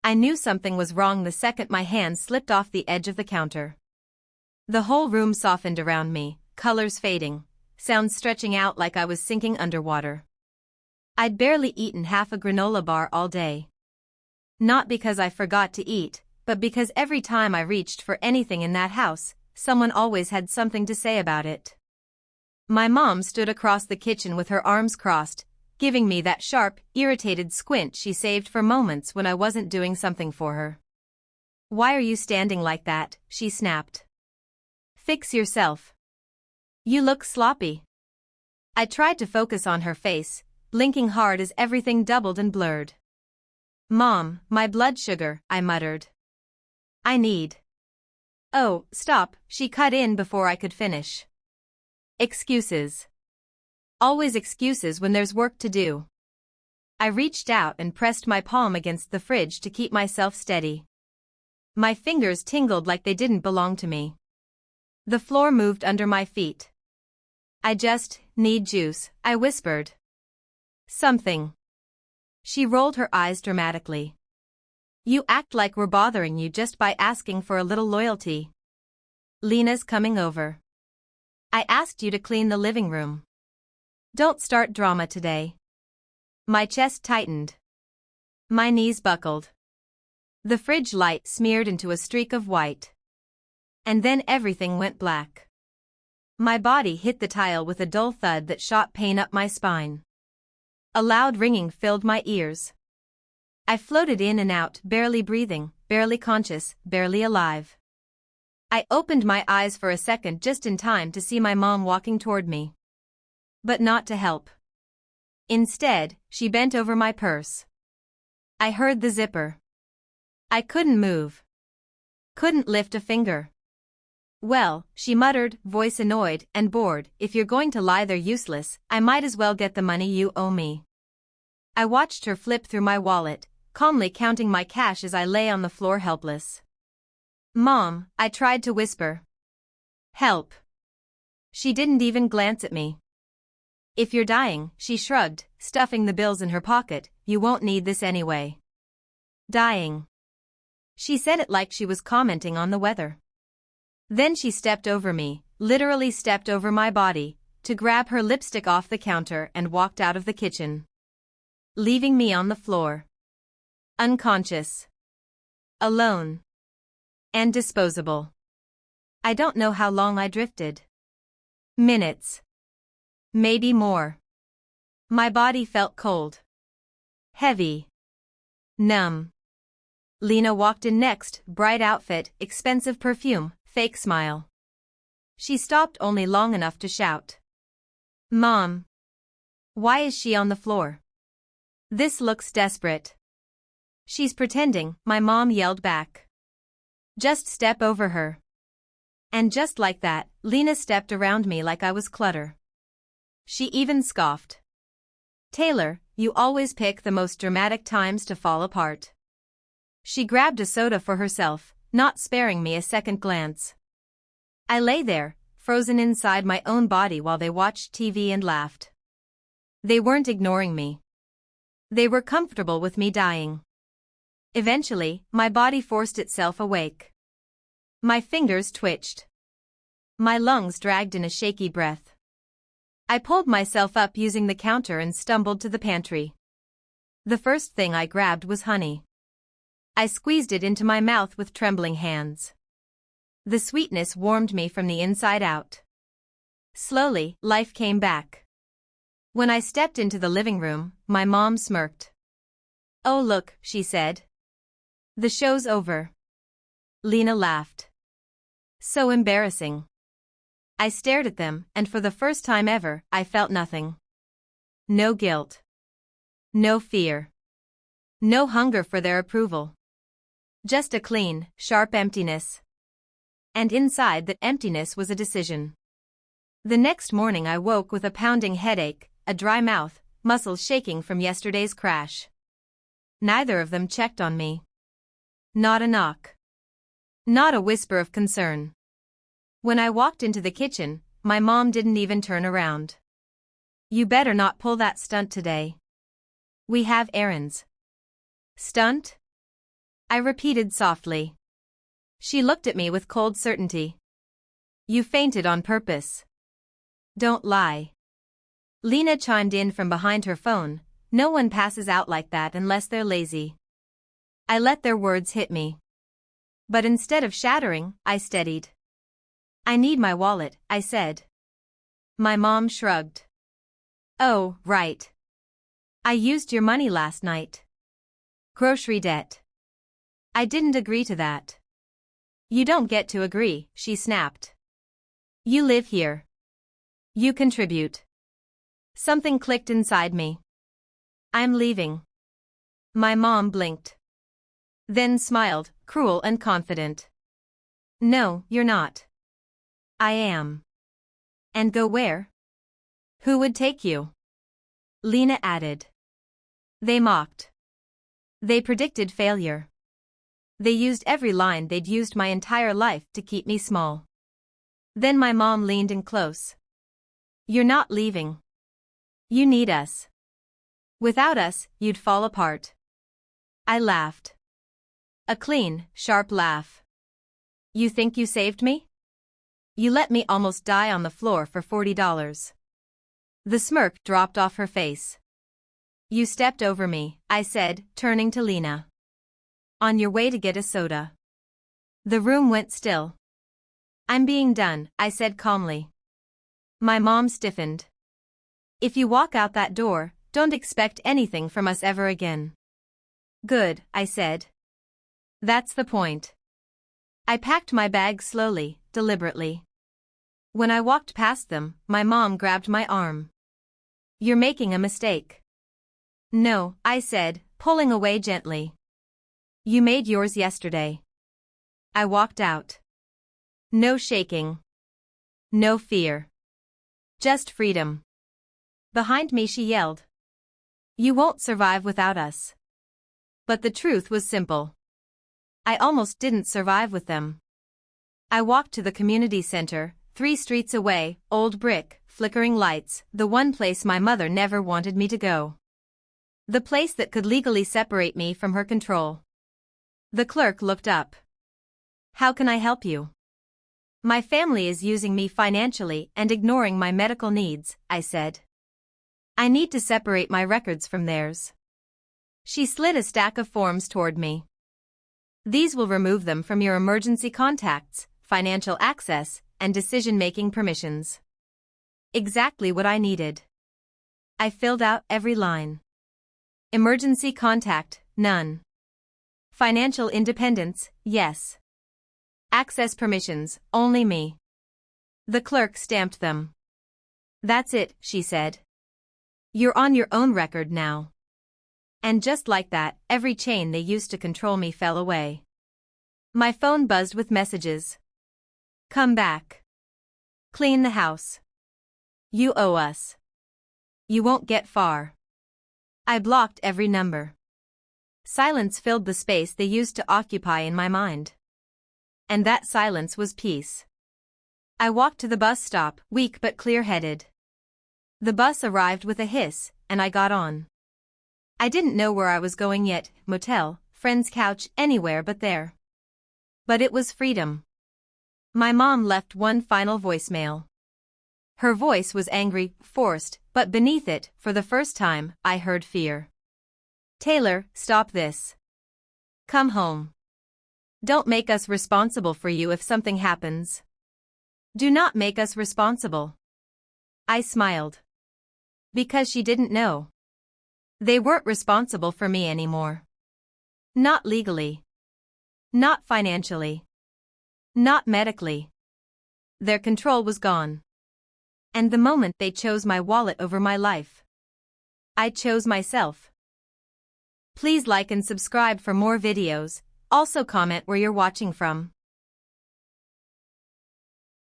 I knew something was wrong the second my hand slipped off the edge of the counter. The whole room softened around me, colors fading, sounds stretching out like I was sinking underwater. I'd barely eaten half a granola bar all day. Not because I forgot to eat, but because every time I reached for anything in that house, someone always had something to say about it. My mom stood across the kitchen with her arms crossed, giving me that sharp, irritated squint she saved for moments when I wasn't doing something for her. "Why are you standing like that?" she snapped. "Fix yourself. You look sloppy." I tried to focus on her face, blinking hard as everything doubled and blurred. "Mom, my blood sugar," I muttered. "I need." "Oh, stop," she cut in before I could finish. "Excuses. Always excuses when there's work to do." I reached out and pressed my palm against the fridge to keep myself steady. My fingers tingled like they didn't belong to me. The floor moved under my feet. "I just need juice," I whispered. "Something." She rolled her eyes dramatically. "You act like we're bothering you just by asking for a little loyalty." "Lena's coming over. I asked you to clean the living room. Don't start drama today." My chest tightened. My knees buckled. The fridge light smeared into a streak of white. And then everything went black. My body hit the tile with a dull thud that shot pain up my spine. A loud ringing filled my ears. I floated in and out, barely breathing, barely conscious, barely alive. I opened my eyes for a second just in time to see my mom walking toward me. But not to help. Instead, she bent over my purse. I heard the zipper. I couldn't move. Couldn't lift a finger. "Well," she muttered, voice annoyed and bored, "if you're going to lie there useless, I might as well get the money you owe me." I watched her flip through my wallet, calmly counting my cash as I lay on the floor helpless. "Mom," I tried to whisper. "Help." She didn't even glance at me. "If you're dying," she shrugged, stuffing the bills in her pocket, "you won't need this anyway." "Dying." She said it like she was commenting on the weather. Then she stepped over me, literally stepped over my body, to grab her lipstick off the counter and walked out of the kitchen. Leaving me on the floor. Unconscious. Alone. And disposable. I don't know how long I drifted. Minutes. Maybe more. My body felt cold. Heavy. Numb. Lena walked in next, bright outfit, expensive perfume, fake smile. She stopped only long enough to shout. "Mom. Why is she on the floor? This looks desperate." "She's pretending," my mom yelled back. "Just step over her." And just like that, Lena stepped around me like I was clutter. She even scoffed. "Taylor, you always pick the most dramatic times to fall apart." She grabbed a soda for herself, not sparing me a second glance. I lay there, frozen inside my own body while they watched TV and laughed. They weren't ignoring me. They were comfortable with me dying. Eventually, my body forced itself awake. My fingers twitched. My lungs dragged in a shaky breath. I pulled myself up using the counter and stumbled to the pantry. The first thing I grabbed was honey. I squeezed it into my mouth with trembling hands. The sweetness warmed me from the inside out. Slowly, life came back. When I stepped into the living room, my mom smirked. "Oh look," she said. "The show's over." Lena laughed. So embarrassing. I stared at them, and for the first time ever, I felt nothing. No guilt. No fear. No hunger for their approval. Just a clean, sharp emptiness. And inside that emptiness was a decision. The next morning I woke with a pounding headache, a dry mouth, muscles shaking from yesterday's crash. Neither of them checked on me. Not a knock. Not a whisper of concern. When I walked into the kitchen, my mom didn't even turn around. "You better not pull that stunt today. We have errands." "Stunt?" I repeated softly. She looked at me with cold certainty. You fainted on purpose. Don't lie. Lena chimed in from behind her phone. No one passes out like that unless they're lazy. I let their words hit me. But instead of shattering, I steadied. I need my wallet, I said. My mom shrugged. Oh, right. I used your money last night. Grocery debt. I didn't agree to that. You don't get to agree, she snapped. You live here. You contribute. Something clicked inside me. I'm leaving. My mom blinked. Then smiled, cruel and confident. No, you're not. I am. And go where? Who would take you? Lena added. They mocked. They predicted failure. They used every line they'd used my entire life to keep me small. Then my mom leaned in close. You're not leaving. You need us. Without us, you'd fall apart. I laughed. A clean, sharp laugh. You think you saved me? You let me almost die on the floor for $40. The smirk dropped off her face. You stepped over me, I said, turning to Lena. On your way to get a soda. The room went still. I'm being done, I said calmly. My mom stiffened. If you walk out that door, don't expect anything from us ever again. Good, I said. That's the point. I packed my bag slowly, deliberately. When I walked past them, my mom grabbed my arm. You're making a mistake. No, I said, pulling away gently. You made yours yesterday. I walked out. No shaking. No fear. Just freedom. Behind me she yelled. You won't survive without us. But the truth was simple. I almost didn't survive with them. I walked to the community center, 3 streets away, old brick, flickering lights, the one place my mother never wanted me to go. The place that could legally separate me from her control. The clerk looked up. How can I help you? My family is using me financially and ignoring my medical needs, I said. I need to separate my records from theirs. She slid a stack of forms toward me. These will remove them from your emergency contacts, financial access, and decision-making permissions. Exactly what I needed. I filled out every line. Emergency contact, none. Financial independence, yes. Access permissions, only me. The clerk stamped them. That's it, she said. You're on your own record now. And just like that, every chain they used to control me fell away. My phone buzzed with messages. Come back. Clean the house. You owe us. You won't get far. I blocked every number. Silence filled the space they used to occupy in my mind. And that silence was peace. I walked to the bus stop, weak but clear-headed. The bus arrived with a hiss, and I got on. I didn't know where I was going yet, motel, friend's couch, anywhere but there. But it was freedom. My mom left one final voicemail. Her voice was angry, forced, but beneath it, for the first time, I heard fear. Taylor, stop this. Come home. Don't make us responsible for you if something happens. Do not make us responsible. I smiled. Because she didn't know. They weren't responsible for me anymore. Not legally. Not financially. Not medically. Their control was gone. And the moment they chose my wallet over my life, I chose myself. Please like and subscribe for more videos. Also comment where you're watching from.